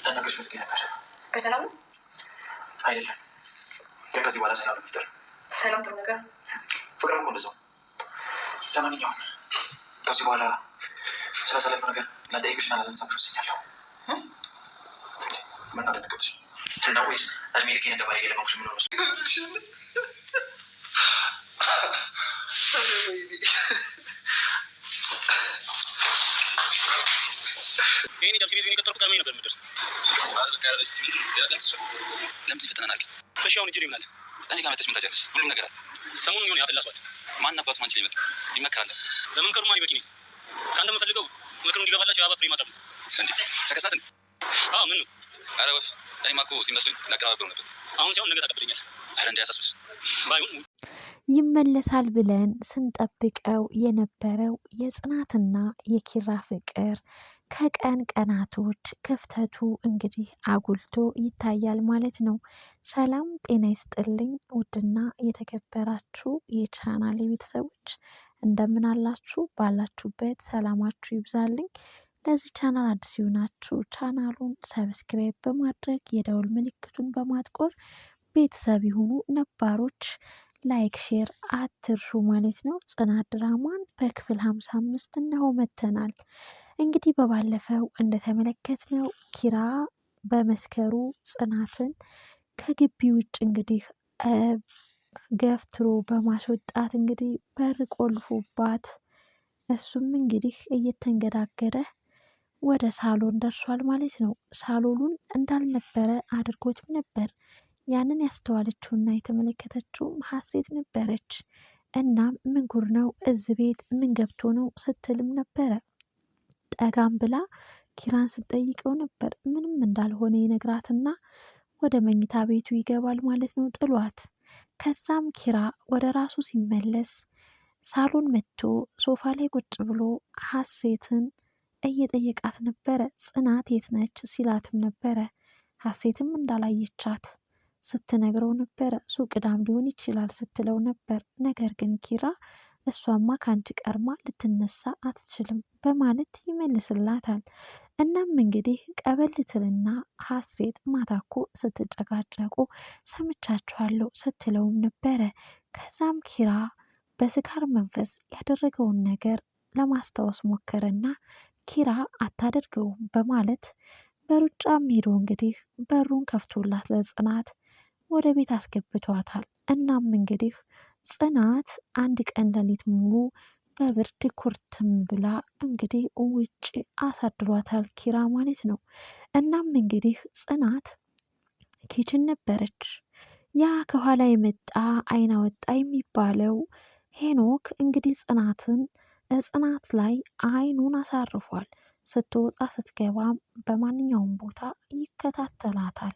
ለነገርሽ ፈልጌ ነበር። በሰላም ነው? አይደለም ግን ከዚህ በኋላ ሰላም መፍጠር ሰላም ጥሩ ነገር ፍቅርም እኮ እንደዛው። ለማንኛውም ከዚህ በኋላ ስላሳለፍነው ነገር ላጠይቅሽና ላለመሳምሽ ወስኛለሁ። ምን አደነገጥሽ? እና ወይስ እድሜ ልኬን እንደማይገ ለማኩሽ ምን ሆነ? ይሄን ጃምሲ ቤት የቀጠርኩት ቀድሜ ነበር የምደርሰው። ለምን ይፈተናል? እሺ አሁን እጅ ይምናል። እኔ ጋር መጥተሽ ምን ታጃለሽ? ሁሉም ነገር አለ። ሰሞኑን ይሆን ያፈላሷል። ማን አባቱ ማንቺ ላይ መጣ ይመከራል። ለመምከሩ ማን ይበቂኝ? ካንተ የምፈልገው ምክሩ እንዲገባላችሁ ያባ ፍሬ ማጠብ ነው። እንዴ ቸከሳትን? አዎ ምን ነው? ኧረ ወፍ እኔማ እኮ ሲመስሉኝ ላቀራብረው ነበር። አሁን ሲሆን ነገ ታቀብለኛል። ኧረ እንዳያሳስብሽ ባይሆን ይመለሳል ብለን ስንጠብቀው የነበረው የጽናትና የኪራ ፍቅር ከቀን ቀናቶች ክፍተቱ እንግዲህ አጉልቶ ይታያል ማለት ነው። ሰላም ጤና ይስጥልኝ ውድና የተከበራችሁ የቻናሌ ቤተሰቦች እንደምን አላችሁ? ባላችሁበት ሰላማችሁ ይብዛልኝ። ለዚህ ቻናል አዲስ ይሆናችሁ ቻናሉን ሰብስክራይብ በማድረግ የደውል ምልክቱን በማጥቆር ቤተሰብ ይሁኑ። ነባሮች ላይክ ሼር አትርሱ ማለት ነው። ጽናት ድራማን በክፍል 55 እነሆ መተናል። እንግዲህ በባለፈው እንደተመለከትነው ኪራ በመስከሩ ጽናትን ከግቢ ውጭ እንግዲህ ገፍትሮ በማስወጣት እንግዲህ በር ቆልፎባት እሱም እንግዲህ እየተንገዳገደ ወደ ሳሎን ደርሷል ማለት ነው። ሳሎኑን እንዳልነበረ አድርጎትም ነበር። ያንን ያስተዋለችውና የተመለከተችውም ሀሴት ነበረች። እናም ምን ጉር ነው እዚህ ቤት ምን ገብቶ ነው ስትልም ነበረ። ጠጋም ብላ ኪራን ስትጠይቀው ነበር። ምንም እንዳልሆነ ይነግራትና ወደ መኝታ ቤቱ ይገባል ማለት ነው ጥሏት። ከዛም ኪራ ወደ ራሱ ሲመለስ ሳሎን መጥቶ ሶፋ ላይ ቁጭ ብሎ ሀሴትን እየጠየቃት ነበረ። ጽናት የት ነች ሲላትም ነበረ። ሀሴትም እንዳላየቻት ስትነግረው ነበረ። ሱቅ ዳም ሊሆን ይችላል ስትለው ነበር። ነገር ግን ኪራ እሷማ ካንቺ ቀርማ ልትነሳ አትችልም በማለት ይመልስላታል። እናም እንግዲህ ቀበልትልና ሀሴት ማታኮ ስትጨቃጨቁ ሰምቻችኋለሁ ስትለውም ነበረ። ከዛም ኪራ በስካር መንፈስ ያደረገውን ነገር ለማስታወስ ሞከረና ኪራ አታደርገውም በማለት በሩጫም ሄዶ እንግዲህ በሩን ከፍቶላት ለጽናት ወደ ቤት አስገብቷታል። እናም እንግዲህ ጽናት አንድ ቀን ሌሊት ሙሉ በብርድ ኩርትም ብላ እንግዲህ ውጭ አሳድሯታል ኪራ ማለት ነው። እናም እንግዲህ ጽናት ኪችን ነበረች። ያ ከኋላ የመጣ አይና ወጣ የሚባለው ሄኖክ እንግዲህ ጽናት ላይ አይኑን አሳርፏል። ስትወጣ ስትገባም በማንኛውም ቦታ ይከታተላታል።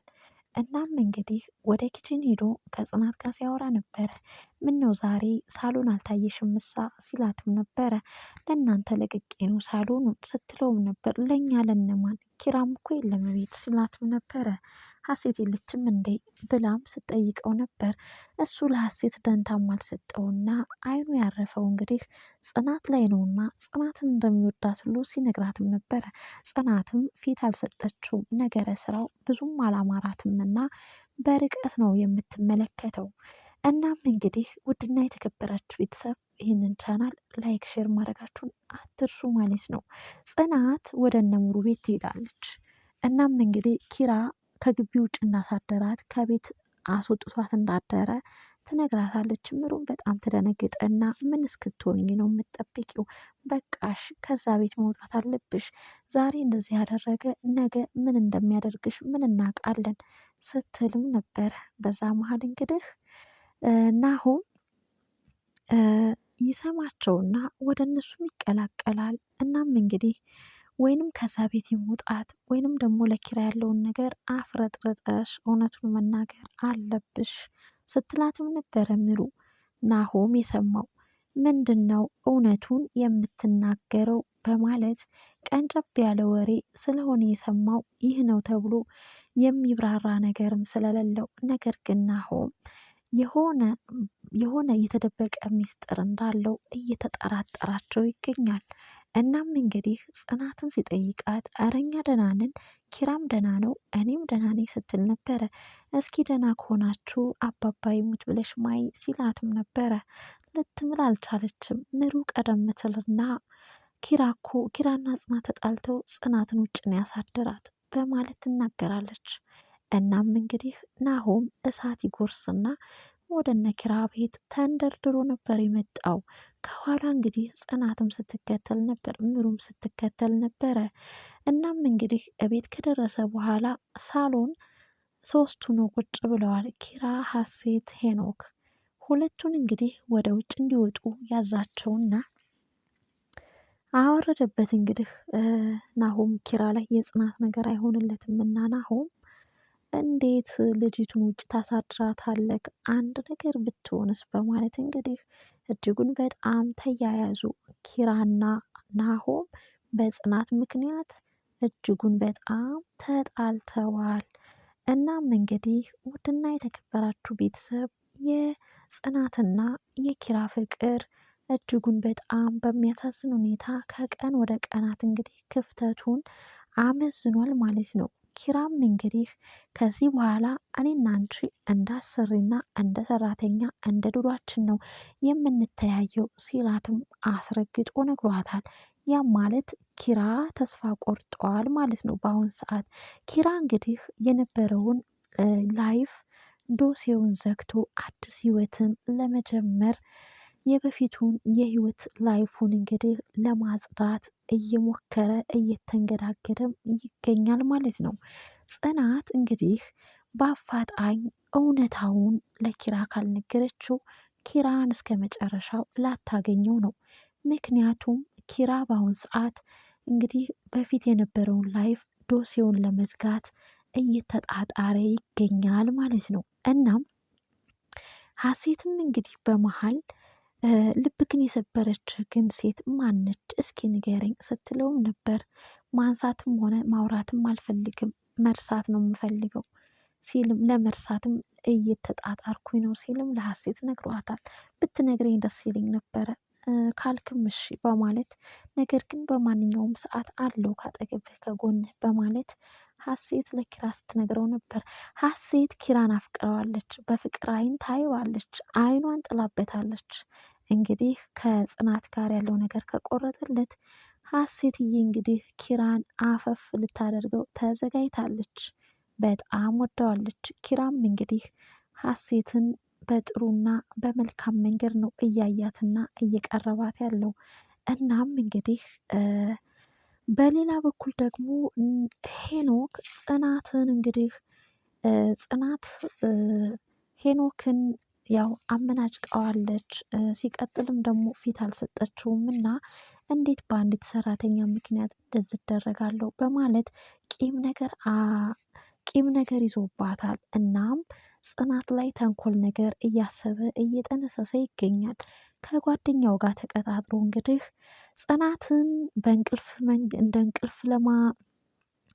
እናም እንግዲህ ወደ ኪችን ሄዶ ከጽናት ጋር ሲያወራ ነበረ። ምን ነው ዛሬ ሳሎን አልታየሽም ምሳ ሲላትም ነበረ። ለእናንተ ለቅቄ ነው ሳሎኑን ስትለውም ነበር። ለእኛ ለነማን ኪራም እኮ የለም ቤት ሲላትም ነበረ። ሀሴት የለችም እንዴ ብላም ስትጠይቀው ነበር። እሱ ለሀሴት ደንታም አልሰጠውና አይኑ ያረፈው እንግዲህ ጽናት ላይ ነውና ጽናትን እንደሚወዳት ሁሉ ሲነግራትም ነበረ። ጽናትም ፊት አልሰጠችውም። ነገረ ስራው ብዙም አላማራትም እና በርቀት ነው የምትመለከተው። እናም እንግዲህ ውድና የተከበራችሁ ቤተሰብ ይህንን ቻናል ላይክ ሼር ማድረጋችሁን አትርሱ ማለት ነው። ጽናት ወደ እነሙሩ ቤት ትሄዳለች። እናም እንግዲህ ኪራ ከግቢ ውጭ እንዳሳደራት ከቤት አስወጥቷት እንዳደረ ትነግራታለች። ምሩም በጣም ትደነግጥና ምን እስክትሆኝ ነው የምትጠብቂው? በቃሽ ከዛ ቤት መውጣት አለብሽ። ዛሬ እንደዚህ ያደረገ ነገ ምን እንደሚያደርግሽ ምን እናውቃለን ስትልም ነበረ። በዛ መሀል እንግዲህ ናሆም ይሰማቸውና ወደ እነሱም ይቀላቀላል። እናም እንግዲህ ወይንም ከዛ ቤት ይሙጣት ወይንም ደግሞ ለኪራ ያለውን ነገር አፍረጥርጠሽ እውነቱን መናገር አለብሽ ስትላትም ነበረ ምሩ። ናሆም የሰማው ምንድን ነው እውነቱን የምትናገረው በማለት ቀንጨብ ያለ ወሬ ስለሆነ የሰማው ይህ ነው ተብሎ የሚብራራ ነገርም ስለሌለው፣ ነገር ግን ናሆም የሆነ የተደበቀ ሚስጥር እንዳለው እየተጠራጠራቸው ይገኛል። እናም እንግዲህ ጽናትን ሲጠይቃት ኧረ እኛ ደህና ነን፣ ኪራም ደህና ነው፣ እኔም ደህና ነኝ ስትል ነበረ። እስኪ ደህና ከሆናችሁ አባባ ይሙት ብለሽ ማይ ሲላትም ነበረ። ልትምል አልቻለችም። ምሩ ቀደም ትልና ኪራና ጽናት ተጣልተው ጽናትን ውጭ ነው ያሳደራት በማለት ትናገራለች። እናም እንግዲህ ናሆም እሳት ይጎርስና ወደ እነ ኪራ ቤት ተንደርድሮ ነበር የመጣው። ከኋላ እንግዲህ ጽናትም ስትከተል ነበር፣ ምሩም ስትከተል ነበረ። እናም እንግዲህ እቤት ከደረሰ በኋላ ሳሎን ሶስቱ ነው ቁጭ ብለዋል። ኪራ፣ ሀሴት፣ ሄኖክ ሁለቱን እንግዲህ ወደ ውጭ እንዲወጡ ያዛቸውና አወረደበት። እንግዲህ ናሆም ኪራ ላይ የጽናት ነገር አይሆንለትም እና ናሆም እንዴት ልጅቱን ውጭ ታሳድራታለህ? አንድ ነገር ብትሆንስ? በማለት እንግዲህ እጅጉን በጣም ተያያዙ። ኪራና ናሆም በጽናት ምክንያት እጅጉን በጣም ተጣልተዋል። እናም እንግዲህ ውድና የተከበራችሁ ቤተሰብ የጽናትና የኪራ ፍቅር እጅጉን በጣም በሚያሳዝን ሁኔታ ከቀን ወደ ቀናት እንግዲህ ክፍተቱን አመዝኗል ማለት ነው። ኪራም እንግዲህ ከዚህ በኋላ እኔና አንቺ እንደ አሰሪና እንደ ሰራተኛ እንደ ድሯችን ነው የምንተያየው ሲላትም አስረግጦ ነግሯታል። ያም ማለት ኪራ ተስፋ ቆርጧል ማለት ነው። በአሁን ሰዓት ኪራ እንግዲህ የነበረውን ላይፍ ዶሴውን ዘግቶ አዲስ ህይወትን ለመጀመር የበፊቱን የህይወት ላይፉን እንግዲህ ለማጽዳት እየሞከረ እየተንገዳገደም ይገኛል ማለት ነው። ጽናት እንግዲህ በአፋጣኝ እውነታውን ለኪራ ካልነገረችው ኪራን እስከ መጨረሻው ላታገኘው ነው። ምክንያቱም ኪራ በአሁን ሰዓት እንግዲህ በፊት የነበረውን ላይፍ ዶሴውን ለመዝጋት እየተጣጣረ ይገኛል ማለት ነው። እናም ሀሴትም እንግዲህ በመሀል ልብክን የሰበረች ግን ሴት ማነች እስኪ ንገረኝ ስትለውም ነበር። ማንሳትም ሆነ ማውራትም አልፈልግም፣ መርሳት ነው የምፈልገው ሲልም ለመርሳትም እየተጣጣርኩኝ ነው ሲልም ለሀሴት ነግሯታል። ብትነግረኝ ደስ ይለኝ ነበረ ካልክም እሺ በማለት ነገር ግን በማንኛውም ሰዓት አለው ካጠገብህ ከጎንህ በማለት ሀሴት ለኪራ ስትነግረው ነበር። ሀሴት ኪራን አፍቅረዋለች፣ በፍቅር አይን ታየዋለች፣ አይኗን ጥላበታለች። እንግዲህ ከጽናት ጋር ያለው ነገር ከቆረጠለት ሀሴትዬ እንግዲህ ኪራን አፈፍ ልታደርገው ተዘጋጅታለች። በጣም ወደዋለች። ኪራም እንግዲህ ሀሴትን በጥሩና በመልካም መንገድ ነው እያያትና እየቀረባት ያለው። እናም እንግዲህ በሌላ በኩል ደግሞ ሄኖክ ጽናትን እንግዲህ ጽናት ሄኖክን ያው አመናጭቀዋለች። ሲቀጥልም ደግሞ ፊት አልሰጠችውም እና እንዴት በአንዲት ሰራተኛ ምክንያት እንደዚህ እደረጋለሁ በማለት ቂም ነገር ይዞባታል። እናም ጽናት ላይ ተንኮል ነገር እያሰበ እየጠነሰሰ ይገኛል። ከጓደኛው ጋር ተቀጣጥሮ እንግዲህ ጽናትን እንደ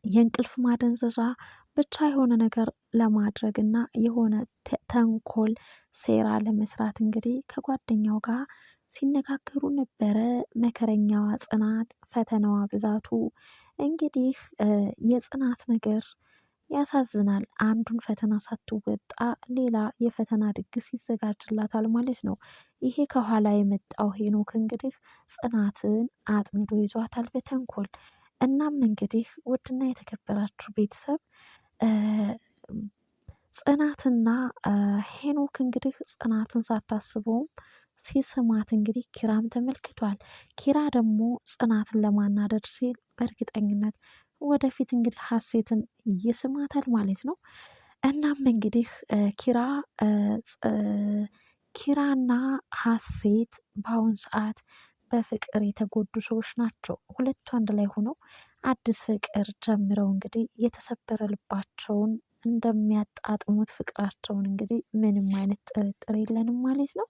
የእንቅልፍ ማደንዘዣ ብቻ የሆነ ነገር ለማድረግ እና የሆነ ተንኮል ሴራ ለመስራት እንግዲህ ከጓደኛው ጋር ሲነጋገሩ ነበረ። መከረኛዋ ጽናት ፈተናዋ ብዛቱ እንግዲህ የጽናት ነገር ያሳዝናል። አንዱን ፈተና ሳትወጣ ሌላ የፈተና ድግስ ይዘጋጅላታል ማለት ነው። ይሄ ከኋላ የመጣው ሄኖክ እንግዲህ ጽናትን አጥምዶ ይዟታል በተንኮል። እናም እንግዲህ ውድና የተከበራችሁ ቤተሰብ ጽናትና ሄኖክ እንግዲህ ጽናትን ሳታስበውም ሲስማት እንግዲህ ኪራም ተመልክቷል። ኪራ ደግሞ ጽናትን ለማናደድ ሲል በእርግጠኝነት ወደፊት እንግዲህ ሀሴትን ይስማታል ማለት ነው። እናም እንግዲህ ኪራና ሀሴት በአሁን ሰዓት በፍቅር የተጎዱ ሰዎች ናቸው። ሁለቱ አንድ ላይ ሆነው አዲስ ፍቅር ጀምረው እንግዲህ የተሰበረ ልባቸውን እንደሚያጣጥሙት ፍቅራቸውን እንግዲህ ምንም አይነት ጥርጥር የለንም ማለት ነው።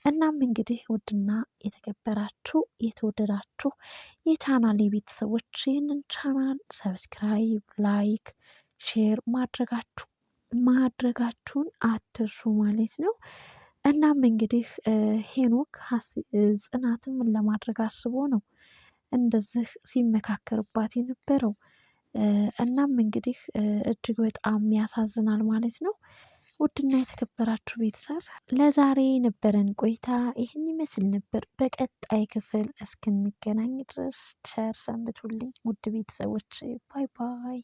እናም እንግዲህ ውድና የተከበራችሁ የተወደዳችሁ የቻናል ቤተሰቦች ይህንን ቻናል ሰብስክራይብ፣ ላይክ፣ ሼር ማድረጋችሁን አትርሱ ማለት ነው። እናም እንግዲህ ሄኖክ ጽናትን ምን ለማድረግ አስቦ ነው እንደዚህ ሲመካከርባት የነበረው። እናም እንግዲህ እጅግ በጣም ያሳዝናል ማለት ነው። ውድና የተከበራችሁ ቤተሰብ ለዛሬ የነበረን ቆይታ ይህን ይመስል ነበር። በቀጣይ ክፍል እስክንገናኝ ድረስ ቸር ሰንብቱልኝ ውድ ቤተሰቦች። ባይ ባይ።